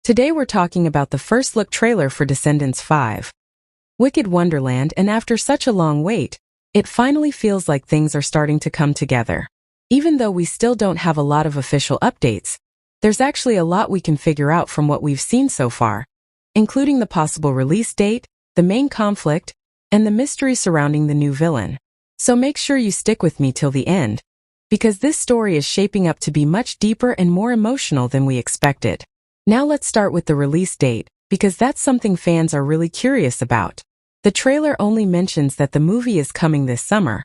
Today we're talking about the first look trailer for Descendants 5. Wicked Wonderland, and after such a long wait, it finally feels like things are starting to come together. Even though we still don't have a lot of official updates, there's actually a lot we can figure out from what we've seen so far, including the possible release date, the main conflict, and the mystery surrounding the new villain. So make sure you stick with me till the end, because this story is shaping up to be much deeper and more emotional than we expected. Now let's start with the release date, because that's something fans are really curious about. The trailer only mentions that the movie is coming this summer,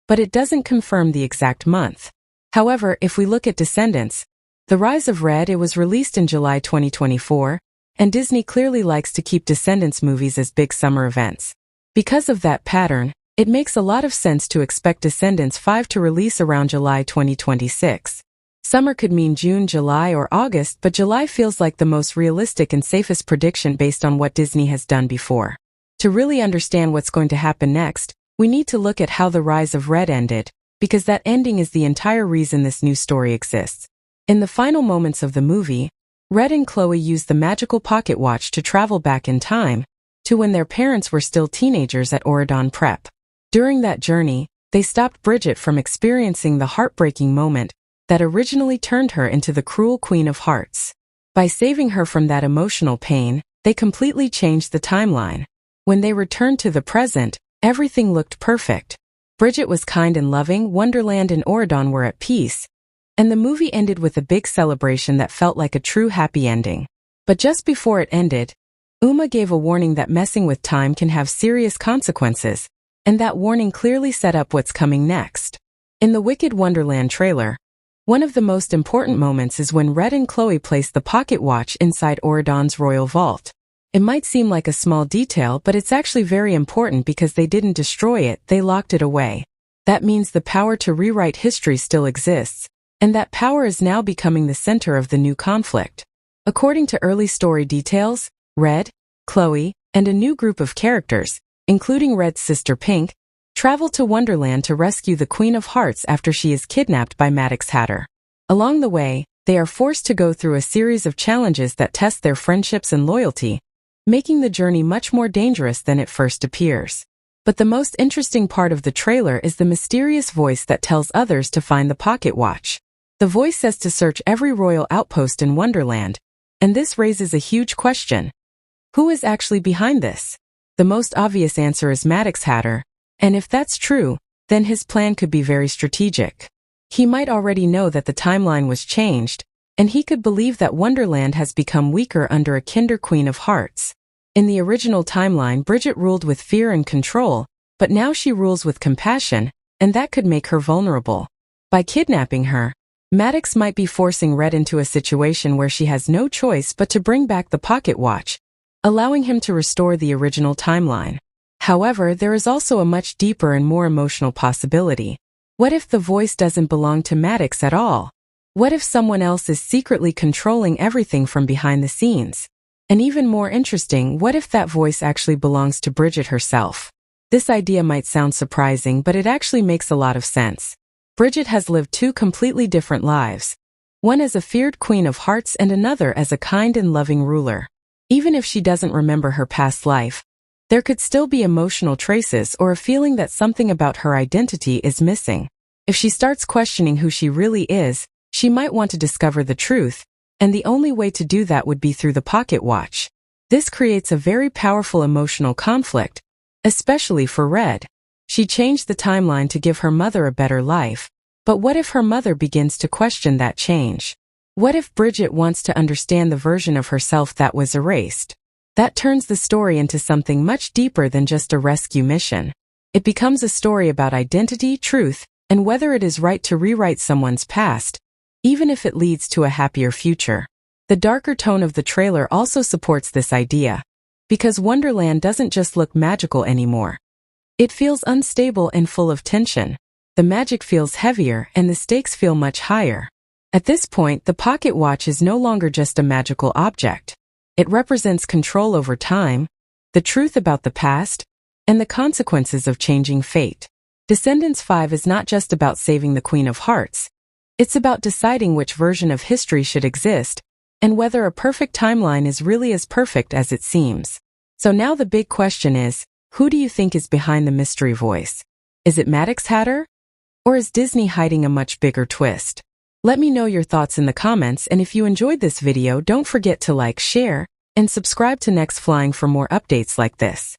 but it doesn't confirm the exact month. However, if we look at Descendants, The Rise of Red, it was released in July 2024, and Disney clearly likes to keep Descendants movies as big summer events. Because of that pattern, it makes a lot of sense to expect Descendants 5 to release around July 2026. Summer could mean June, July, or August, but July feels like the most realistic and safest prediction based on what Disney has done before. To really understand what's going to happen next, we need to look at how The Rise of Red ended, because that ending is the entire reason this new story exists. In the final moments of the movie, Red and Chloe used the magical pocket watch to travel back in time, to when their parents were still teenagers at Oregon Prep. During that journey, they stopped Bridget from experiencing the heartbreaking moment that originally turned her into the cruel Queen of Hearts. By saving her from that emotional pain, they completely changed the timeline. When they returned to the present, everything looked perfect. Bridget was kind and loving, Wonderland and Oregon were at peace, and the movie ended with a big celebration that felt like a true happy ending. But just before it ended, Uma gave a warning that messing with time can have serious consequences, and that warning clearly set up what's coming next. In the Wicked Wonderland trailer, one of the most important moments is when Red and Chloe place the pocket watch inside Oregon's royal vault. It might seem like a small detail, but it's actually very important because they didn't destroy it, they locked it away. That means the power to rewrite history still exists, and that power is now becoming the center of the new conflict. According to early story details, Red, Chloe, and a new group of characters, including Red's sister Pink, travel to Wonderland to rescue the Queen of Hearts after she is kidnapped by Maddox Hatter. Along the way, they are forced to go through a series of challenges that test their friendships and loyalty, making the journey much more dangerous than it first appears. But the most interesting part of the trailer is the mysterious voice that tells others to find the pocket watch. The voice says to search every royal outpost in Wonderland, and this raises a huge question. Who is actually behind this? The most obvious answer is Maddox Hatter, and if that's true, then his plan could be very strategic. He might already know that the timeline was changed, and he could believe that Wonderland has become weaker under a Kinder Queen of Hearts. In the original timeline, Bridget ruled with fear and control, but now she rules with compassion, and that could make her vulnerable. By kidnapping her, Maddox might be forcing Red into a situation where she has no choice but to bring back the pocket watch, allowing him to restore the original timeline. However, there is also a much deeper and more emotional possibility. What if the voice doesn't belong to Maddox at all? What if someone else is secretly controlling everything from behind the scenes? And even more interesting, what if that voice actually belongs to Bridget herself? This idea might sound surprising, but it actually makes a lot of sense. Bridget has lived two completely different lives, one as a feared Queen of Hearts and another as a kind and loving ruler. Even if she doesn't remember her past life, there could still be emotional traces or a feeling that something about her identity is missing. If she starts questioning who she really is, she might want to discover the truth, and the only way to do that would be through the pocket watch. This creates a very powerful emotional conflict, especially for Red. She changed the timeline to give her mother a better life, but what if her mother begins to question that change? What if Bridget wants to understand the version of herself that was erased? That turns the story into something much deeper than just a rescue mission. It becomes a story about identity, truth, and whether it is right to rewrite someone's past, even if it leads to a happier future. The darker tone of the trailer also supports this idea, because Wonderland doesn't just look magical anymore. It feels unstable and full of tension. The magic feels heavier and the stakes feel much higher. At this point, the pocket watch is no longer just a magical object. It represents control over time, the truth about the past, and the consequences of changing fate. Descendants 5 is not just about saving the Queen of Hearts. It's about deciding which version of history should exist, and whether a perfect timeline is really as perfect as it seems. So now the big question is, who do you think is behind the mystery voice? Is it Maddox Hatter? Or is Disney hiding a much bigger twist? Let me know your thoughts in the comments, and if you enjoyed this video, don't forget to like, share, and subscribe to Next Flying for more updates like this.